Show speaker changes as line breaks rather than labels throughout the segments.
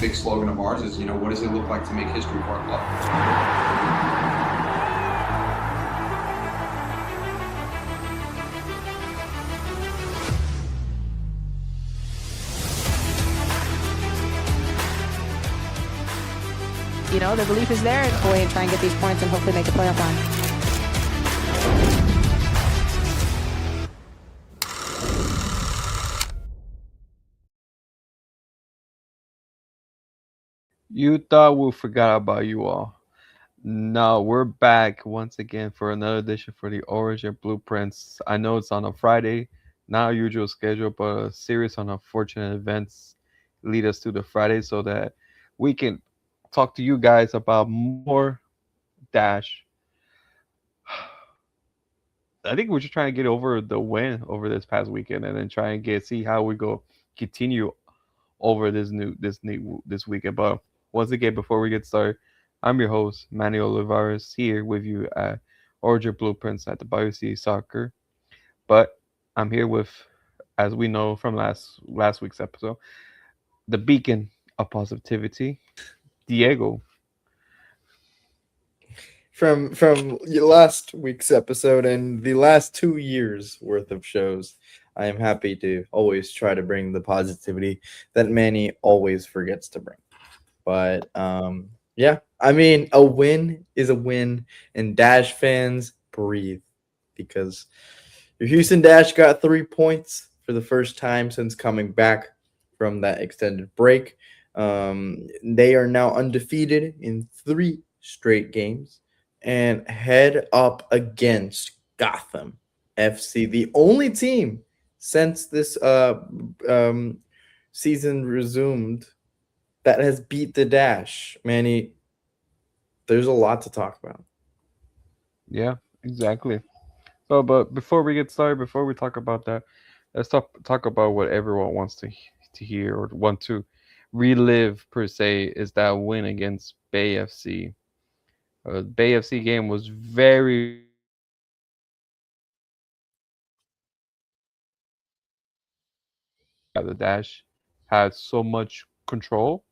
big slogan of ours is, what does it look like to make history for our club?
The belief is there. Go ahead and try and get these points and hopefully make the playoff line.
You thought we forgot about you all. No, we're back once again for another edition for the Orange and Blueprints. I know it's on a Friday, not our usual schedule, but a series on unfortunate events lead us to the Friday so that we can talk to you guys about more Dash. I think we're just trying to get over the win over this past weekend and then try and see how we go continue over this weekend. But once again, before we get started, I'm your host Manuel Olivares here with you at Origin Blueprints at the BCS Soccer. But I'm here with, as we know from last week's episode, the beacon of positivity, Diego.
From last week's episode and the last 2 years worth of shows, I am happy to always try to bring the positivity that Manny always forgets to bring. But yeah, I mean, a win is a win, and Dash fans breathe because your Houston Dash got 3 points for the first time since coming back from that extended break. They are now undefeated in 3 straight games and head up against Gotham FC, the only team since this season resumed that has beat the Dash. Manny, there's a lot to talk about.
Yeah, exactly. So, but before we get started, before we talk about that, let's talk about what everyone wants to hear or want to relive per se is that win against Bay FC. Bay FC game was very the Dash had so much control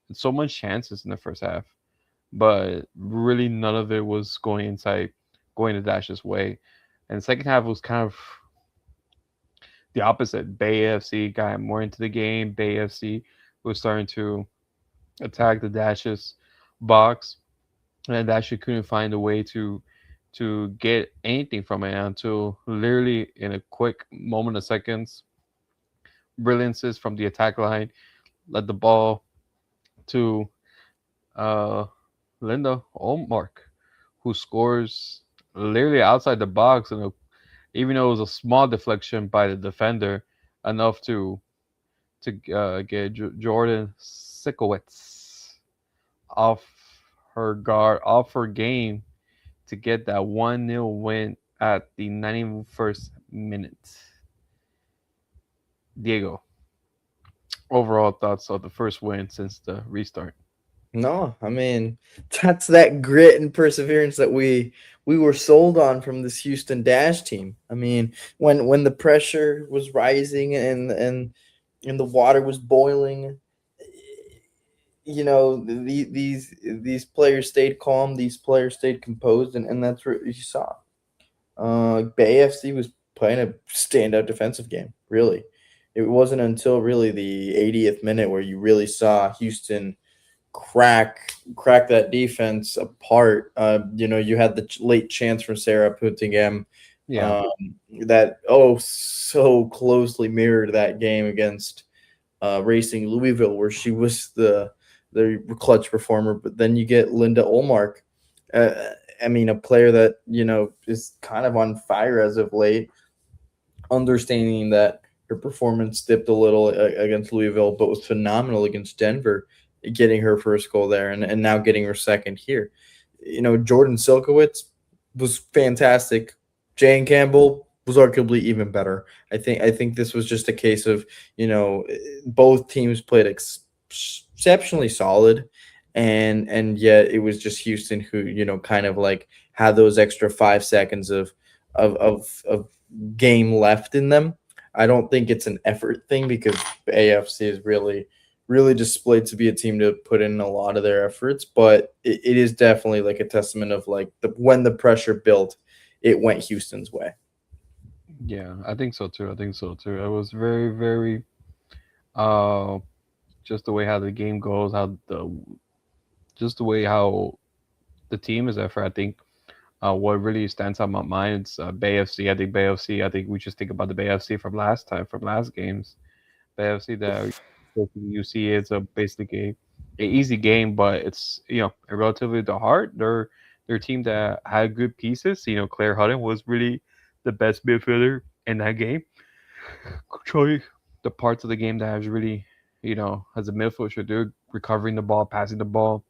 and so much chances in the first half, but really none of it was going the Dash's way. And the second half was kind of the opposite. Bay FC got more into the game. Bay FC was starting to attack the Dash's box, and Dash couldn't find a way to get anything from it until literally in a quick moment of seconds, brilliances from the attack line led the ball to uh, Linda Olmark, who scores literally outside the box, and even though it was a small deflection by the defender, enough to get Jordan Sikowitz off off her game to get that 1-0 win at the 91st minute. Diego, overall thoughts of the first win since the restart?
No, I mean, that's that grit and perseverance that we were sold on from this Houston Dash team. I mean, when the pressure was rising and the water was boiling, these players stayed calm, these players stayed composed, and that's what you saw. Bay FC was playing a standout defensive game. Really, it wasn't until really the 80th minute where you really saw Houston crack that defense apart. You had the late chance from Sarah Puttingham,
Yeah,
that so closely mirrored that game against Racing Louisville, where she was the clutch performer. But then you get Linda Olmark. I mean, a player that is kind of on fire as of late, understanding that her performance dipped a little against Louisville, but was phenomenal against Denver, getting her first goal there and now getting her second here. Jordan Silkowitz was fantastic. Jane Campbell was arguably even better. I think this was just a case of, both teams played exceptionally solid, and yet it was just Houston who, kind of like had those extra 5 seconds of game left in them. I don't think it's an effort thing because AFC is really really displayed to be a team to put in a lot of their efforts. But it is definitely like a testament of like when the pressure built, it went Houston's way.
Yeah, I think so too. I think so too. It was very, very uh just the way how the game goes, how the just the way how the team is effort. I think what really stands out in my mind is Bay FC. I think Bay FC. I think we just think about the Bay FC from last time, from last games. Bay FC that basically you see it's a basically a easy game, but it's relatively the hard. They're a team that had good pieces. Claire Hutton was really the best midfielder in that game, controlling the parts of the game that has really as a midfielder should do, recovering the ball, passing the ball.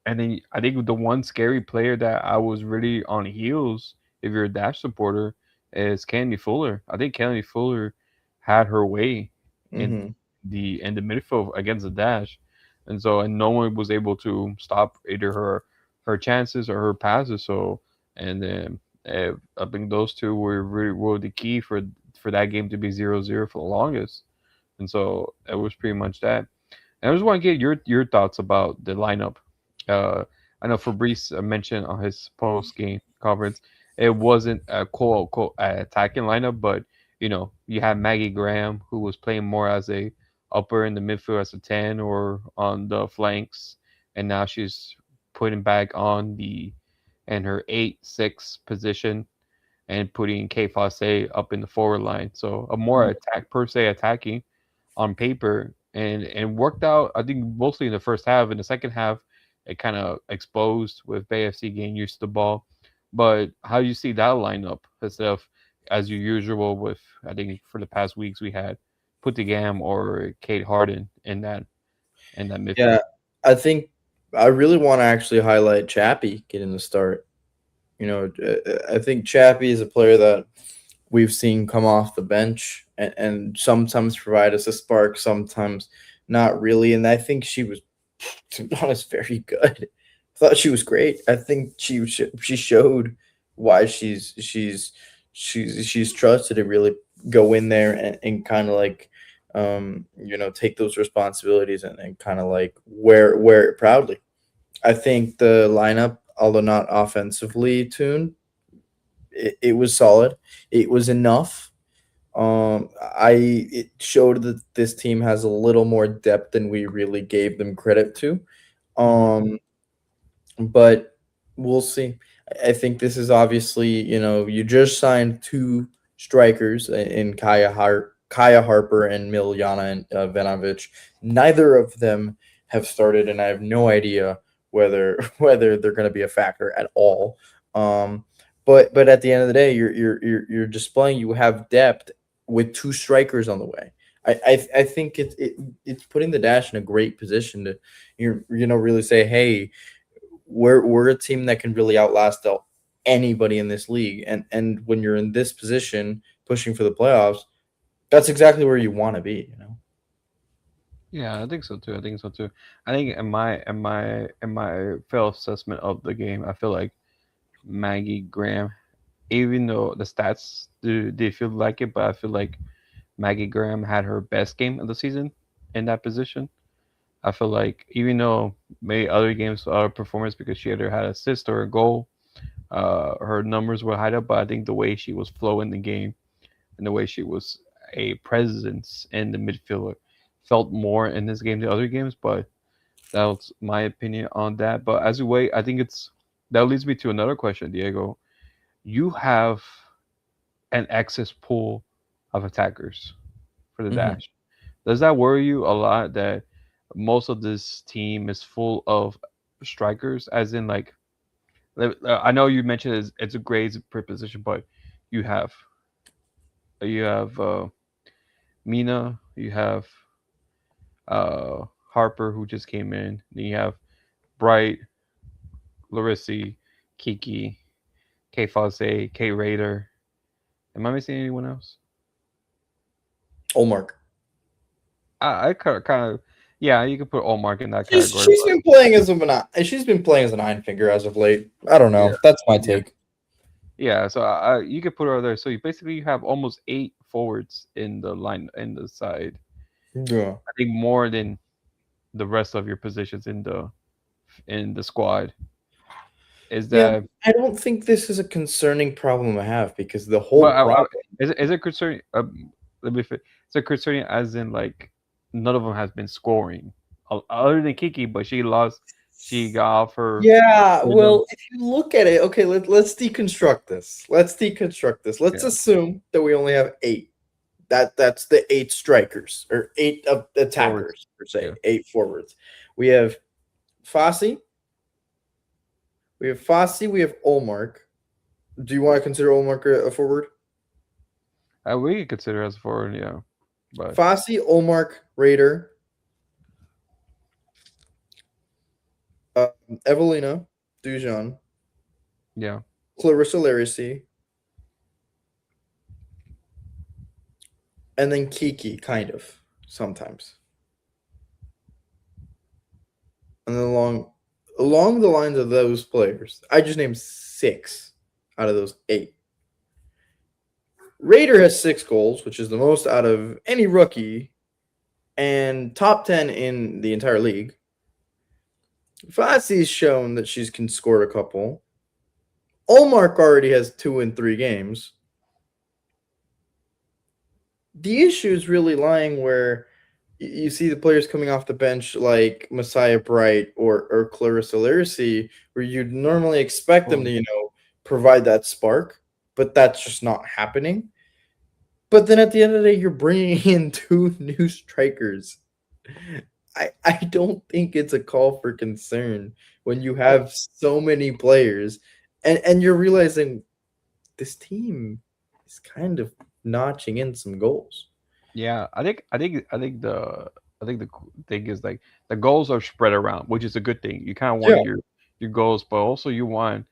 And then I think the one scary player that I was really on heels, if you're a Dash supporter, is Candy Fuller. I think Candy Fuller had her way in
Hmm.
the midfield against the Dash, and no one was able to stop either her chances or her passes. So and then I think those two were the key for that game to be 0-0 for the longest. And so it was pretty much that. And I just want to get your thoughts about the lineup. Uh, I know Fabrice mentioned on his post game conference it wasn't a quote unquote attacking lineup, but you had Maggie Graham who was playing more as a upper in the midfield as a 10 or on the flanks, and now she's putting back on the in her 8-6 position and putting K Fosse up in the forward line. So a more attack per se attacking on paper and worked out. I think mostly in the first half. In the second half, it kind of exposed with Bay FC getting used to the ball. But how do you see that lineup instead of as usual with I think for the past weeks we had Putigam or Kate Harden in that midfield.
Yeah, I think I really want to actually highlight Chappie getting the start. I think Chappie is a player that we've seen come off the bench and sometimes provide us a spark, sometimes not really. And I think she was, to be honest, very good. I thought she was great. I think she showed why she's trusted to really go in there and kind of like take those responsibilities and kind of like wear it proudly. I think the lineup, although not offensively tuned, it was solid. It was enough. It showed that this team has a little more depth than we really gave them credit to.
Hmm.
Um, but we'll see. I think this is obviously, you just signed two strikers in Kaya Harper and Miljana and Venovic. Neither of them have started, and I have no idea whether whether they're going to be a factor at all. Um, but at the end of the day, you're displaying you have depth with two strikers on the way. I think it's putting the Dash in a great position to really say, hey, we're a team that can really outlast anybody in this league. And when you're in this position pushing for the playoffs, that's exactly where you want to be.
Yeah, I think so too. I think so too. I think in my fair assessment of the game, I feel like Maggie Graham, even though the stats do feel like it, but I feel like Maggie Graham had her best game of the season in that position. I feel like even though maybe other games performance because she either had an assist or a goal, her numbers were high up. But I think the way she was flowing the game and the way she was a presence in the midfield felt more in this game than other games. But that's my opinion on that. But as we wait, I think that leads me to another question, Diego. You have an excess pool of attackers for the
Hmm.
dash. Does that worry you a lot that most of this team is full of strikers? As in, like, I know you mentioned it's a grades per position, but you have you have Mina, you have Harper who just came in, then you have Bright, Larissi, Kiki, K Fosse, K Raider. Am I missing anyone else?
Olmark.
I kind of yeah, you could put Allmark in that
She's
category,
she's
but
been playing as she's been playing as a nine figure as of late. I don't
yeah,
know. That's my
yeah.
take.
Yeah, so you could put her there. So you basically you have almost 8 forwards in the line in the side.
Yeah.
I think more than. the rest of your positions in the squad. Is
Yeah,
that
I don't think this is a concerning problem I have because the
but
whole problem.
is it concerning? Let me. Is it concerning as in like none of them has been scoring other than Kiki, but she lost. She got off her
Yeah,
rhythm.
well, if you look at it, okay, let's deconstruct this. Let's deconstruct this. Let's
Yeah,
assume that we only have eight. That's the eight strikers or eight of
forwards.
attackers per se,
Yeah,
eight forwards. We have Fossey, we have Olmark. Do you want to consider Olmark a forward?
we could consider as a forward. Yeah, but
Fossey, Olmark, Raider, Evelina, Dujan,
yeah,
Clarissa Laracy, and then Kiki, kind of sometimes. And then along the lines of those players, I just named 6 out of those 8. Raider has 6 goals, which is the most out of any rookie, and top 10 in the entire league. Fosse's shown that she can score a couple. Olmark already has 2 in 3 games. The issue is really lying where you see the players coming off the bench like Messiah Bright or Clarissa Laracy, where you'd normally expect them to, provide that spark, but that's just not happening. But then at the end of the day, you're bringing in 2 new strikers. I don't think it's a call for concern when you have so many players and you're realizing this team is kind of notching in some goals.
yeah. I think the thing is like the goals are spread around, which is a good thing. You kind of want
Yeah.
your goals, but also you want.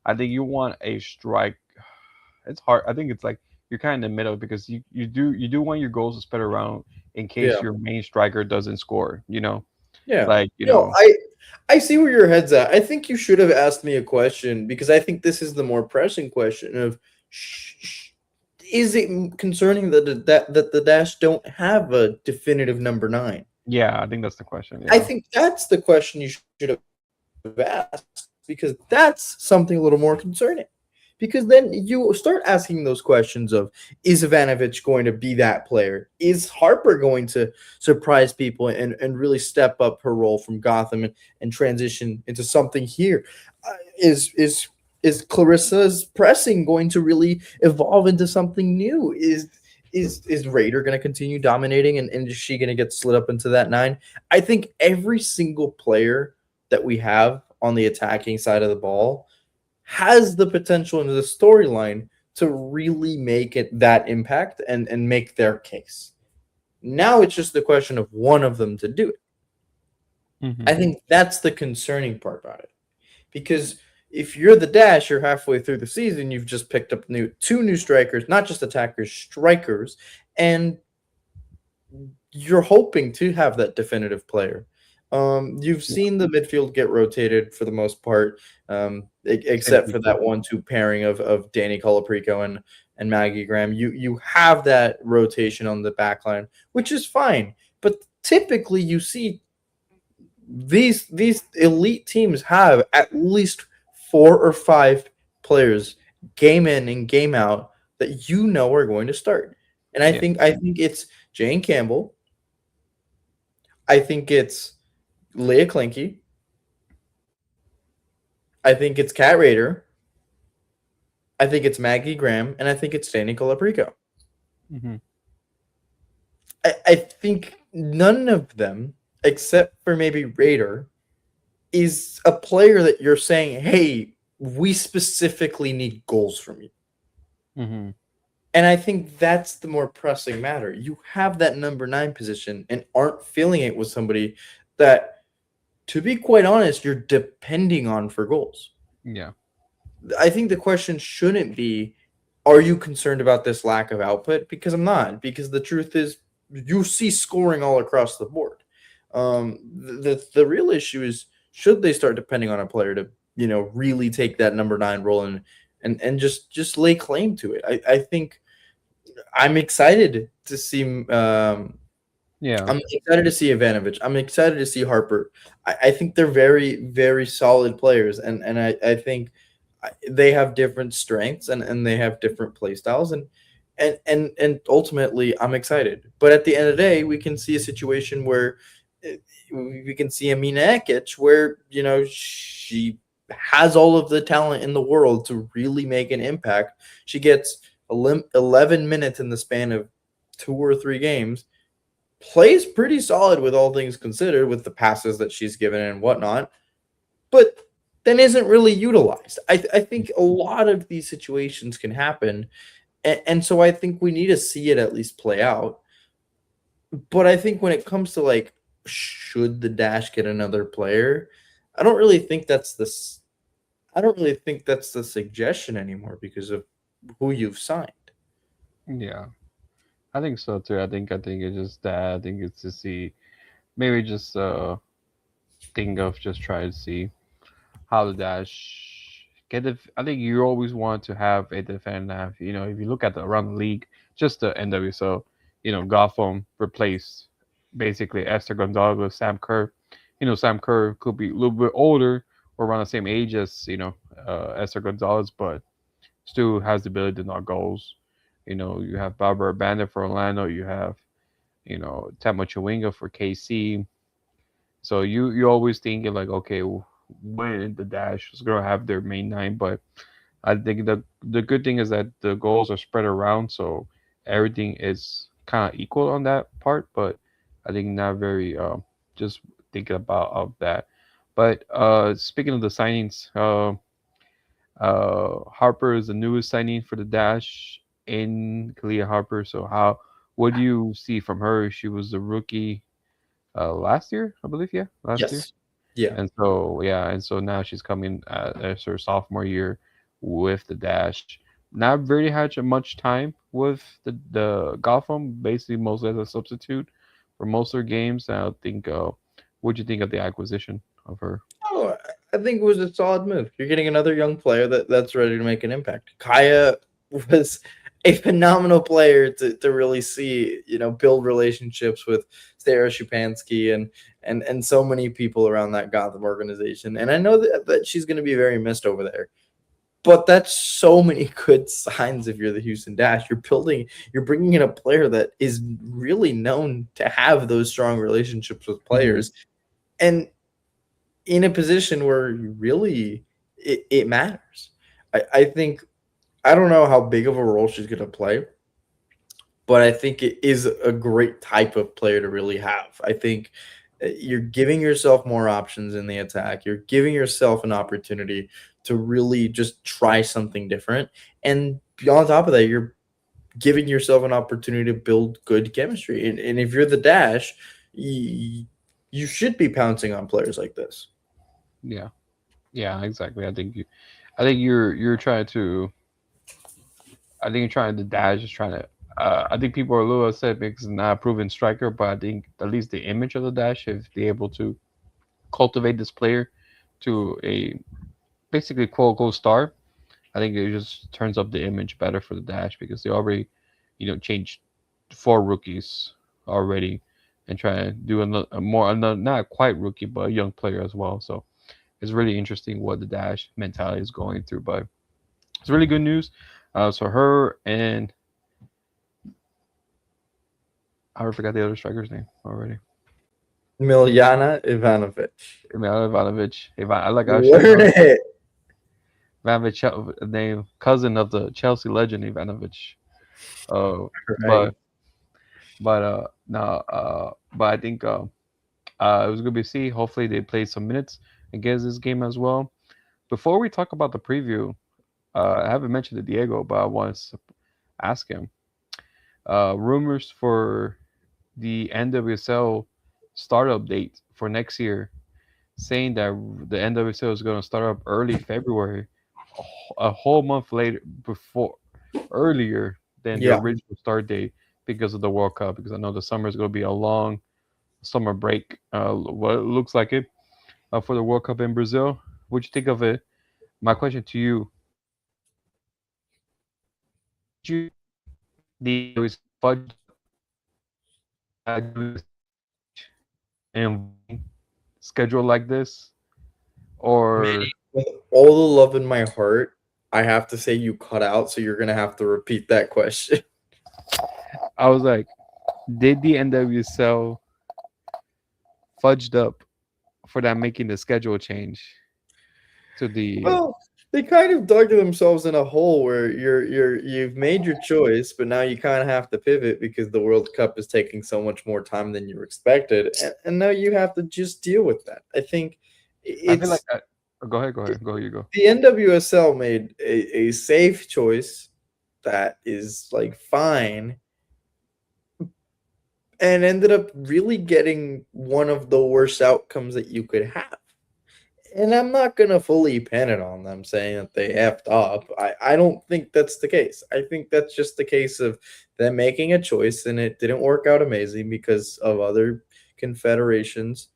I think you want a strike. It's hard. I think it's like you're kind of in the middle because you do want your goals to spread around in case
Yeah.
your main striker doesn't score.
Yeah.
Like
No, I see where your head's at. I think you should have asked me a question because I think this is the more pressing question of is it concerning that the Dash don't have a definitive number 9?
yeah. I think that's the question.
I
Yeah.
think that's the question you should have asked because that's something a little more concerning. Because then you start asking those questions of is Ivanovic going to be that player? Is Harper going to surprise people and really step up her role from Gotham and transition into something here? Is Clarissa's pressing going to really evolve into something new? Is Raider going to continue dominating and is she going to get slid up into that 9? I think every single player that we have on the attacking side of the ball has the potential in the storyline to really make it that impact and make their case. Now it's just the question of one of them to do it.
Mhm.
I think that's the concerning part about it. Because if you're the Dash, you're halfway through the season, you've just picked up 2 new strikers, not just attackers, strikers, and you're hoping to have that definitive player. You've seen the midfield get rotated for the most part, except for that 1-2 pairing of Danny Colaprico and Maggie Graham. You have that rotation on the back line, which is fine. But typically you see these elite teams have at least 4 or 5 players game in and game out that are going to start. And I
Yeah.
think it's Jane Campbell. I think it's Leah Klinke. I think it's Kat Rader. I think it's Maggie Graham, and I think it's Danny Colaprico.
Mhm.
I think none of them, except for maybe Raider, is a player that you're saying, hey, we specifically need goals from you.
Mhm.
And I think that's the more pressing matter. You have that number 9 position and aren't filling it with somebody that, to be quite honest, you're depending on for goals.
Yeah.
I think the question shouldn't be, are you concerned about this lack of output? Because I'm not. Because the truth is, you see scoring all across the board. The real issue is, should they start depending on a player to really take that number 9 role and just lay claim to it? I think I'm excited to see
Yeah.
I'm excited to see Ivanovic. I'm excited to see Harper. I think they're very, very solid players, and I think they have different strengths and they have different play styles, and ultimately I'm excited. But at the end of the day, we can see a situation where we can see Amina Ekic, where she has all of the talent in the world to really make an impact. She gets 11 minutes in the span of 2 or 3 games, plays pretty solid with all things considered, with the passes that she's given and whatnot, but then isn't really utilized. I think a lot of these situations can happen, and so I think we need to see it at least play out. But I think when it comes to like, should the Dash get another player, I don't really think that's this. I don't really think that's the suggestion anymore because of who you've signed.
Yeah. I think so too. I think it's just that. I think it's to see maybe just think of just try to see how the dash get the. I think you always want to have a defender. If you look at the around the league, just the NWSL, Gotham replaced basically Esther Gonzalez, Sam Kerr. Sam Kerr could be a little bit older or around the same age as Esther Gonzalez, but still has the ability to knock goals. You have Barbara Bandit for Orlando. You have Tama Chawinga for KC. So you always thinking like, okay, when the Dash is gonna have their main nine, but I think the good thing is that the goals are spread around, so everything is kind of equal on that part. But I think not very just thinking about of that. But speaking of the signings, Harper is the newest signing for the Dash in Kalia Harper. So what do you see from her? She was the rookie last year, I believe. Yeah, last year.
Yes. Yeah.
And so now she's coming as her sophomore year with the Dash. Not really had much time with the Gotham, basically mostly as a substitute for most of her games. I think. What'd you think of the acquisition of her?
Oh, I think it was a solid move. You're getting another young player that's ready to make an impact. Kaya was a phenomenal player to really see, build relationships with Sarah Shupansky and so many people around that Gotham organization. And I know that she's going to be very missed over there. But that's so many good signs if you're the Houston Dash. You're bringing in a player that is really known to have those strong relationships with
Hmm.
players. And in a position where really it matters. I think, I don't know how big of a role she's going to play, but I think it is a great type of player to really have. I think you're giving yourself more options in the attack. You're giving yourself an opportunity to really just try something different. And on top of that, you're giving yourself an opportunity to build good chemistry. And if you're the Dash, you should be pouncing on players like this.
Yeah, yeah, exactly. I think you're trying to. I think you're trying to Dash is trying to. I think people are a little upset because it's not a proven striker, but I think at least the image of the Dash, if they're able to cultivate this player to a basically quote unquote star, I think it just turns up the image better for the Dash because they already, changed 4 rookies already and try to do another not quite rookie but a young player as well. So it's really interesting what the Dash mentality is going through, but it's really good news. So her and I forgot the other striker's name already.
Miljana Ivanovic.
Ivanovic. I like how she
Learn
knows
it.
Ivanovic, name cousin of the Chelsea legend Ivanovic. Uh,
Right.
but no, but I think it was good to see. Hopefully they play some minutes against this game as well. Before we talk about the preview, I haven't mentioned to Diego, but I want to ask him. Rumors for the NWSL startup date for next year, saying that the NWSL is going to start up early February, a whole month later, before earlier than the
Yeah.
original start date because of the World Cup. Because I know the summer is going to be a long summer break. What it looks like it for the World Cup in Brazil. What you think of it? My question to you: do you the budget and schedule like this, or
Manny, with all the love in my heart, I have to say you cut out, so you're gonna have to repeat that question.
I was like, did the NWSL fudged up for that making the schedule change to the
Well, they kind of dug themselves in a hole where you've made your choice, but now you kind of have to pivot because the World Cup is taking so much more time than you expected, and now you have to just deal with that. I think
I feel like
it's
go ahead, you go.
the NWSL made a safe choice that is like fine and ended up really getting one of the worst outcomes that you could have. And I'm not gonna fully pin it on them saying that they effed up. I don't think that's the case. I think that's just the case of them making a choice and it didn't work out amazing because of other confederations.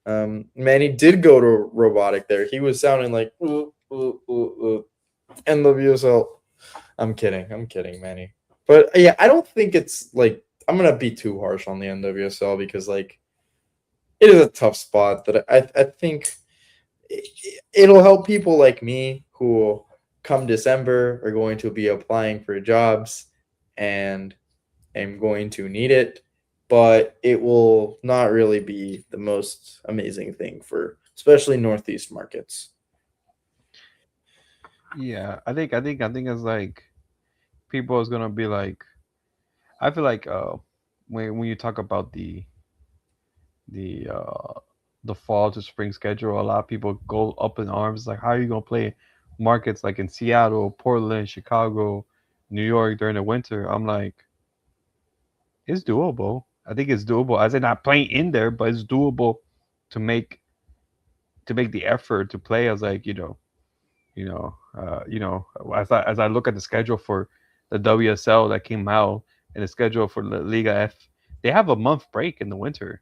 Manny did go to robotic there. He was sounding like NWSL. I'm kidding. I'm kidding, Manny. But yeah, I don't think it's like I'm gonna be too harsh on the NWSL because like it is a tough spot that I think it'll help people like me who come December are going to be applying for jobs and am going to need it, but it will not really be the most amazing thing for especially Northeast markets.
Yeah, I think it's like people is gonna be like, I feel like when you talk about the the fall to spring schedule, a lot of people go up in arms like, how are you gonna play markets like in Seattle, Portland, Chicago, New York during the winter? I'm like, it's doable. I think it's doable. I said not playing in there, but it's doable to make the effort to play. I was like, as I look at the schedule for the WSL that came out and the schedule for the Liga F, they have a month break in the winter.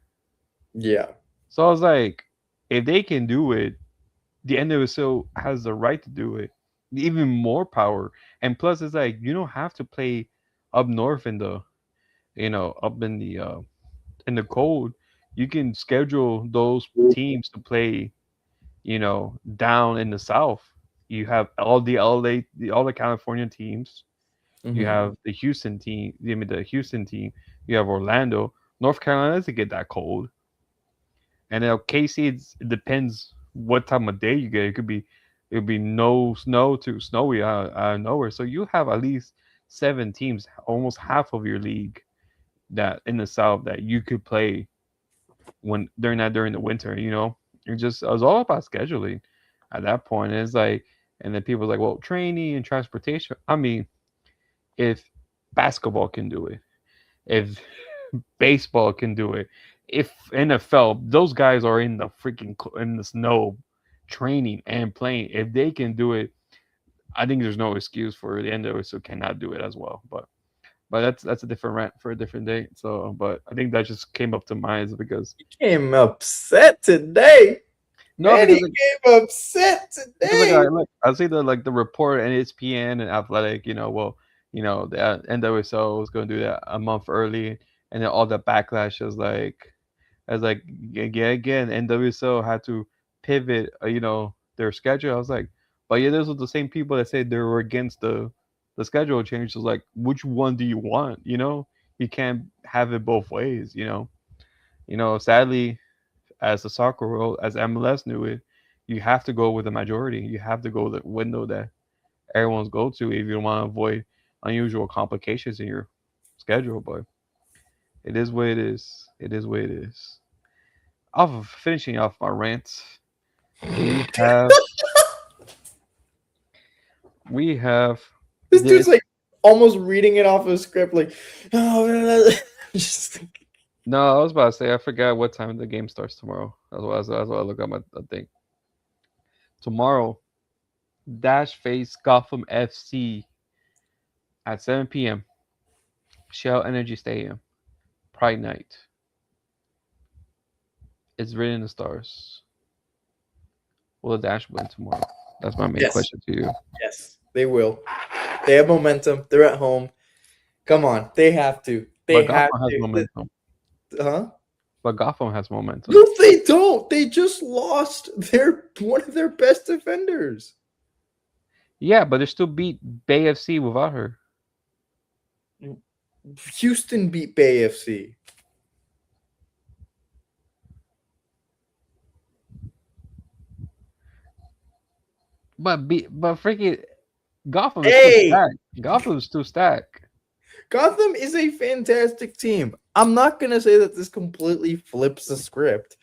Yeah.
So I was like, if they can do it, the NWSL has the right to do it. Even more power. And plus, it's like you don't have to play up north in the, up in the cold. You can schedule those teams to play, down in the south. You have all the California teams. You
Mhm.
have the Houston team. I mean, the Houston team. You have Orlando. North Carolina doesn't get that cold. And then KC, it depends what time of day you get. It could be no snow to snowy out of nowhere. So you have at least 7 teams, almost half of your league that in the South that you could play when during the winter. It was all about scheduling at that point. It's like, and then people's like, well, training and transportation. I mean, if basketball can do it, if baseball can do it. If NFL, those guys are in the in the snow training and playing. If they can do it, I think there's no excuse for the NWSL who cannot do it as well. But that's a different rant for a different day. So, but I think that just came up to mind because
Came upset today.
no,
Man, he came upset
because like
today.
I see the report and ESPN and Athletic, the NWSL was going to do that a month early, and then all the backlash is like, as like again, NWSL had to pivot, their schedule. I was like, but yeah, those are the same people that said they were against the schedule change. So it's like, which one do you want? You can't have it both ways. Sadly, as the soccer world, as MLS knew it, you have to go with the majority. You have to go the window that everyone's go to if you want to avoid unusual complications in your schedule. But it is what it is. It is what it is. Off of finishing off my rant, we have we have
This dude's
this.
like almost reading it off a script, like, oh, just
No, I was about to say I forgot what time the game starts tomorrow. That's why I look at my thing. Tomorrow, Dash face Gotham FC at 7 p.m. Shell Energy Stadium. Pride night. It's written in the stars. Will the Dash win tomorrow? That's my main
yes,
question to you.
yes, they will. They have momentum. They're at home. Come on, they have to. They
But
have
Gotham has
to.
momentum.
Huh?
But Gotham has momentum.
No, they don't. They just lost one of their best defenders.
Yeah, but they still beat Bay FC without her.
Houston beat Bay FC.
But freaking Gotham is still
Hey,
stacked. Gotham is still stacked.
Gotham is a fantastic team. I'm not going to say that this completely flips the script.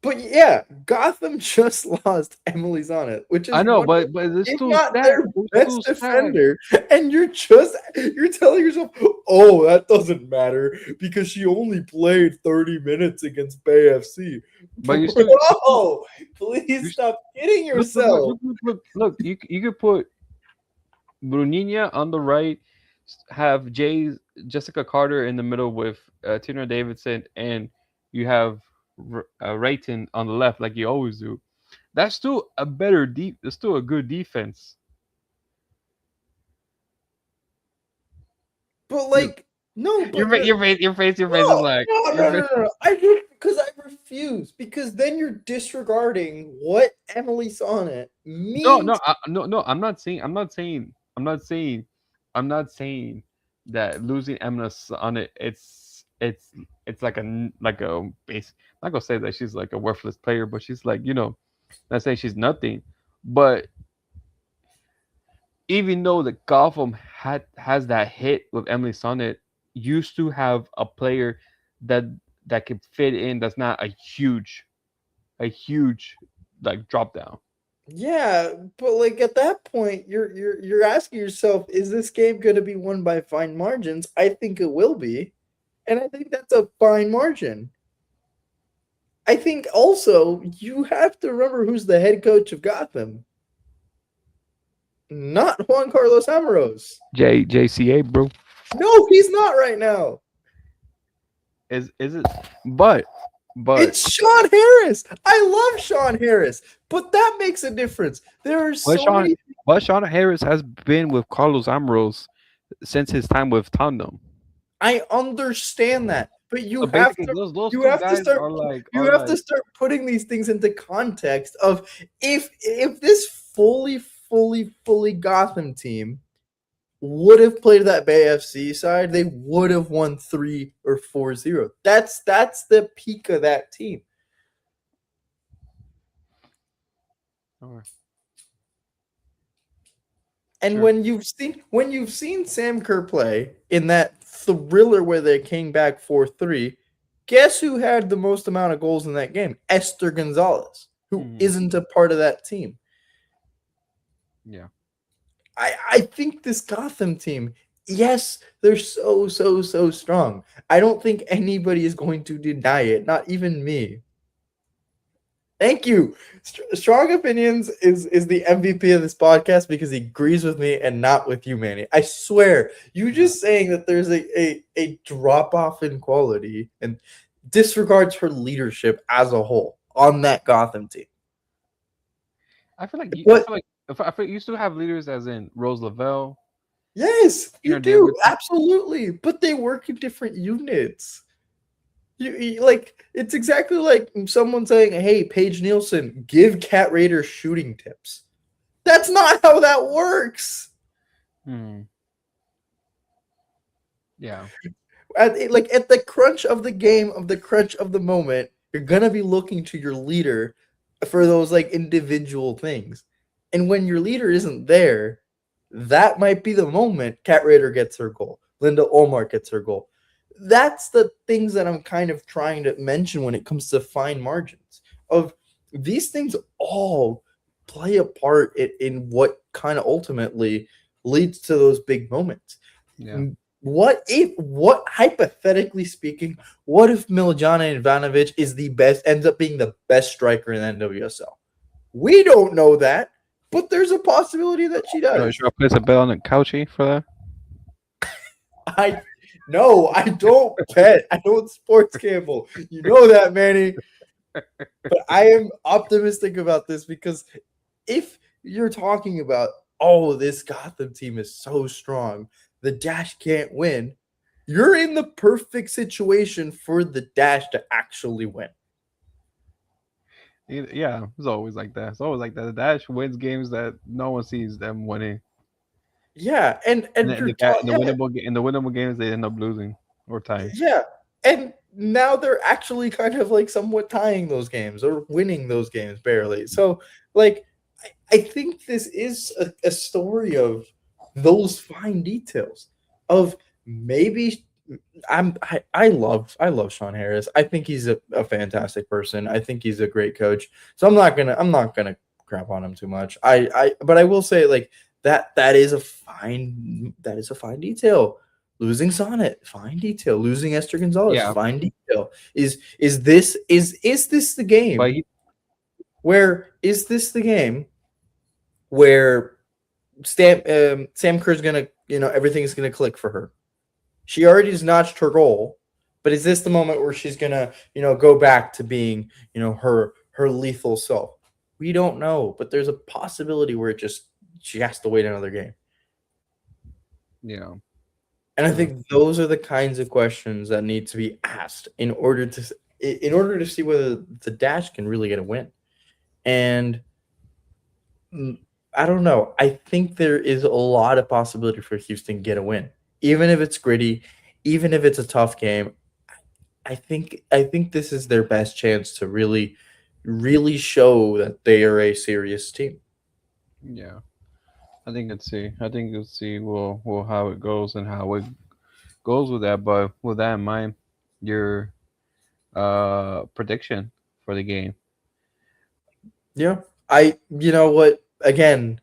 But yeah, Gotham just lost Emily Sonnet, which is
I know,
one of,
but it's
if
still
not
stacked.
their
It's
best
still stacked.
defender. And you're telling yourself, oh, that doesn't matter because she only played 30 minutes against Bay FC.
But you still
Bro, please stop kidding yourself.
look, you could put Brunina on the right, have Jessica Carter in the middle with Tina Davidson, and you have Rayton on the left, like you always do. That's still a better That's still a good defense.
But like, no, but
Your face is like
no. I do because I refuse. Because then you're disregarding what Emily Sonnet means.
No. I'm not saying that losing Emma on it. It's like a base. I'm not gonna say that she's like a worthless player, but she's like not saying she's nothing. But even though the Gotham has that hit with Emily Sonnet, used to have a player that can fit in. That's not a huge like drop down.
Yeah, but like at that point, you're asking yourself, is this game going to be won by fine margins? I think it will be, and I think that's a fine margin. I think also you have to remember who's the head coach of Gotham. Not Juan Carlos Amaros.
JCA, bro.
No, he's not right now.
Is it? But
it's Sean Harris. I love Sean Harris, but that makes a difference. There are
but Sean Harris has been with Carlos Ambrose since his time with Tottenham.
I understand that, but you have to start putting these things into context of if this fully Gotham team would have played that Bay FC side, they would have won 3 or 4-0. That's the peak of that team.
Right.
And sure. when you've seen Sam Kerr play in that thriller where they came back 4-3, guess who had the most amount of goals in that game? Esther Gonzalez, who isn't a part of that team.
Yeah.
I think this Gotham team, yes, they're so strong. I don't think anybody is going to deny it, not even me. Thank you. Strong Opinions is the MVP of this podcast because he agrees with me and not with you, Manny. I swear, you just saying that there's a drop-off in quality and disregards her leadership as a whole on that Gotham team.
I feel like you still have leaders as in Rose Lavelle.
Yes, you do. Absolutely. But they work in different units. You like it's exactly like someone saying, "Hey, Paige Nielsen, give Cat Raider shooting tips." That's not how that works.
Yeah.
At the crunch of the game, of the crunch of the moment, you're gonna be looking to your leader for those like individual things. And when your leader isn't there, that might be the moment Cat Raider gets her goal. Linda Olmark gets her goal. That's the things that I'm kind of trying to mention when it comes to fine margins of these things all play a part in what kind of ultimately leads to those big moments.
Yeah.
What hypothetically speaking, what if Miljana Ivanovic ends up being the best striker in the NWSL? We don't know that, but there's a possibility that she does.
Should I place a bet on the couchy for
I
that?
don't bet. I don't sports gamble. You know that, Manny. But I am optimistic about this because if you're talking about, this Gotham team is so strong, the Dash can't win. you're in the perfect situation for the Dash to actually win.
Yeah, it's always like that. It's always like that. The Dash wins games that no one sees them winning.
Yeah, and
And
you're
in the winnable games they end up losing or tying.
yeah, and now they're actually kind of like somewhat tying those games or winning those games barely. So like I think this is a story of those fine details of maybe I love Sean Harris. I think he's a fantastic person. I think he's a great coach. So I'm not gonna crap on him too much. But I will say like that is a fine detail. Losing Sonnet, fine detail. Losing Esther Gonzalez,
Yeah,
fine detail. Is this the
but
game where is this the game where Sam Kerr's gonna everything's gonna click for her? She already has notched her goal, but is this the moment where she's gonna, go back to being, her lethal self? We don't know, but there's a possibility where she has to wait another game.
yeah,
And I
true.
think those are the kinds of questions that need to be asked in order to see whether the Dash can really get a win. And I don't know. I think there is a lot of possibility for Houston to get a win, even if it's gritty, even if it's a tough game. I think this is their best chance to really, really show that they are a serious team.
Yeah. I think let's see. I think let's see. Well, how it goes and how it goes with that. But with that in mind, your prediction for the game.
Yeah, you know what? Again,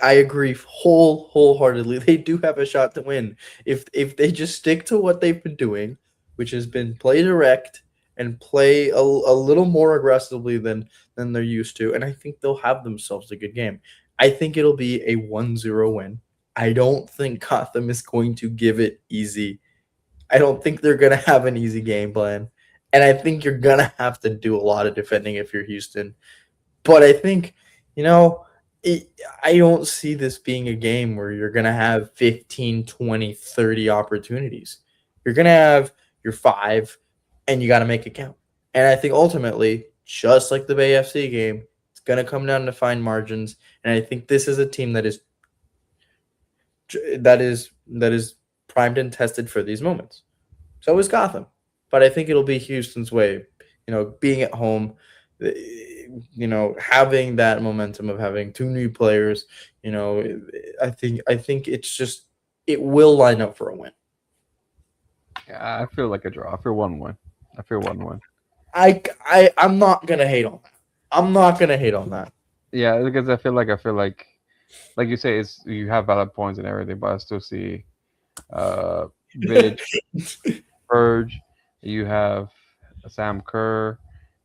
I agree wholeheartedly. They do have a shot to win if they just stick to what they've been doing, which has been play direct and play a little more aggressively than they're used to. And I think they'll have themselves a good game. I think it'll be a 1-0 win. I don't think Gotham is going to give it easy. I don't think they're going to have an easy game plan. And I think you're going to have to do a lot of defending if you're Houston. But I think, you know, I don't see this being a game where you're going to have 15, 20, 30 opportunities. You're going to have your five, and you got to make it count. And I think ultimately, just like the Bay FC game, it's going to come down to fine margins. And I think this is a team that is primed and tested for these moments. So is Gotham. But I think it'll be Houston's way, being at home, having that momentum of having two new players, I think it will line up for a win.
Yeah, I feel like a draw. I feel 1-1. I feel 1-1.
I'm not gonna hate on that. I'm not gonna hate on that.
Yeah, because like you say, it's you have valid points and everything, but I still see Vidic, Purge. You have Sam Kerr.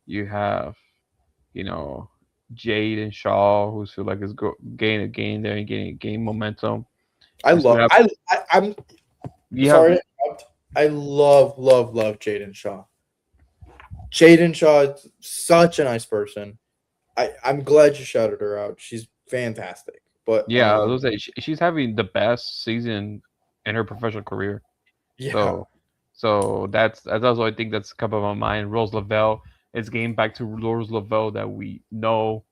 You have you know Jade and Shaw, who feel like is gaining a gain there and gain momentum.
I
You still
love.
have
I'm
you have
sorry to interrupt. I love Jaden Shaw. Jaden Shaw is such a nice person. I'm glad you shouted her out. She's fantastic. But
yeah. I was gonna say she's having the best season in her professional career.
yeah,
So that's also I think that's come up on my mind. Rose Lavelle is getting back to Rose Lavelle that we know.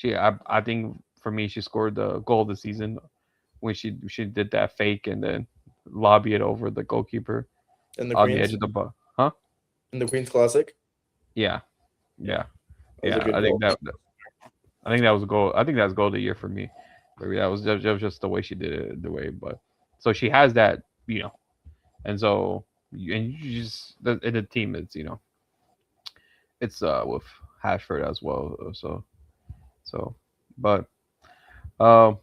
I think for me she scored the goal of the season when she did that fake and then lobby it over the goalkeeper
in the
on the edge
Queens
of the box. Huh?
in the Queens Classic.
Yeah,
Yeah,
yeah,
that was a
yeah.
good goal.
I think that was a goal. I think that's goal of the year for me. Maybe that was just the way she did it, the way. But so she has that, and so and you just the team is it's with Hashford as well. So, but um,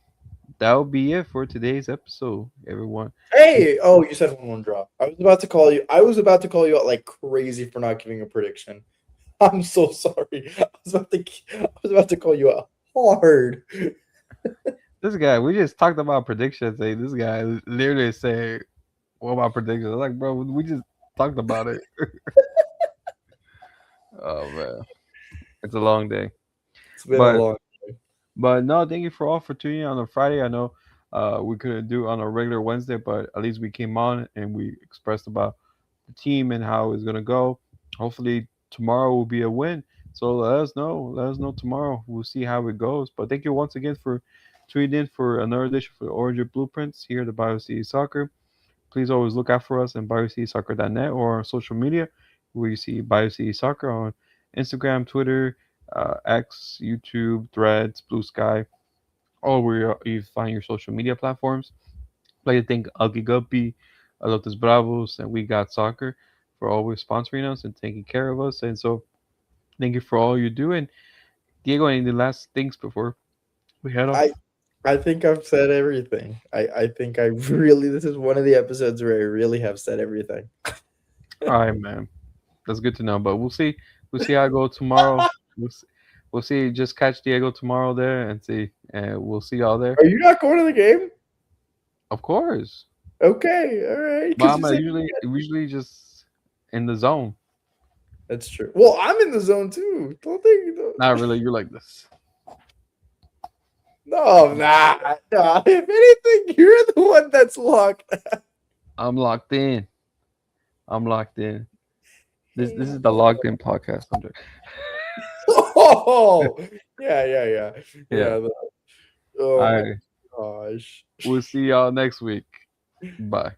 that'll be it for today's episode, everyone.
Hey, oh, you said 1-1 draw. I was about to call you. I was about to call you out like crazy for not giving a prediction. I'm so sorry. I was about to call you out hard.
This guy, we just talked about predictions. Hey, this guy literally said, "What about predictions?" I'm like, bro, we just talked about it. Oh man, it's a long day,
It's been a
but
long.
but no, thank you for all for tuning in on a Friday. I know We couldn't do it on a regular Wednesday, but at least we came on and we expressed about the team and how it's gonna go. Hopefully tomorrow will be a win. So let us know. Let us know tomorrow. We'll see how it goes. But thank you once again for tuning in for another edition for the Orange Blueprints here at the BioCity Soccer. Please always look out for us on biocitysoccer.net or on social media where you see BioCity Soccer on Instagram, Twitter, X, YouTube, Threads, Blue Sky, or where you find your social media platforms. I'd like to thank Ugly Guppy, Alotes Bravos, and We Got Soccer for always sponsoring us and taking care of us. And so thank you for all you do. And Diego, any last things before we head off?
I think I've said everything. I think I really this is one of the episodes where I really have said everything.
All right, man. That's good to know. But we'll see. We'll see how it goes tomorrow. We'll see. Just catch Diego tomorrow there and see. And we'll see y'all there.
Are you not going to the game?
Of course.
Okay, all right.
But I'm usually just in the zone.
That's true. Well, I'm in the zone too. Don't think.
Not really. You're like this.
No, I'm not. No, if anything, you're the one that's locked.
I'm locked in. I'm locked in. This is the locked in podcast.
Oh, yeah. Oh
All
my gosh.
We'll see y'all next week. Bye.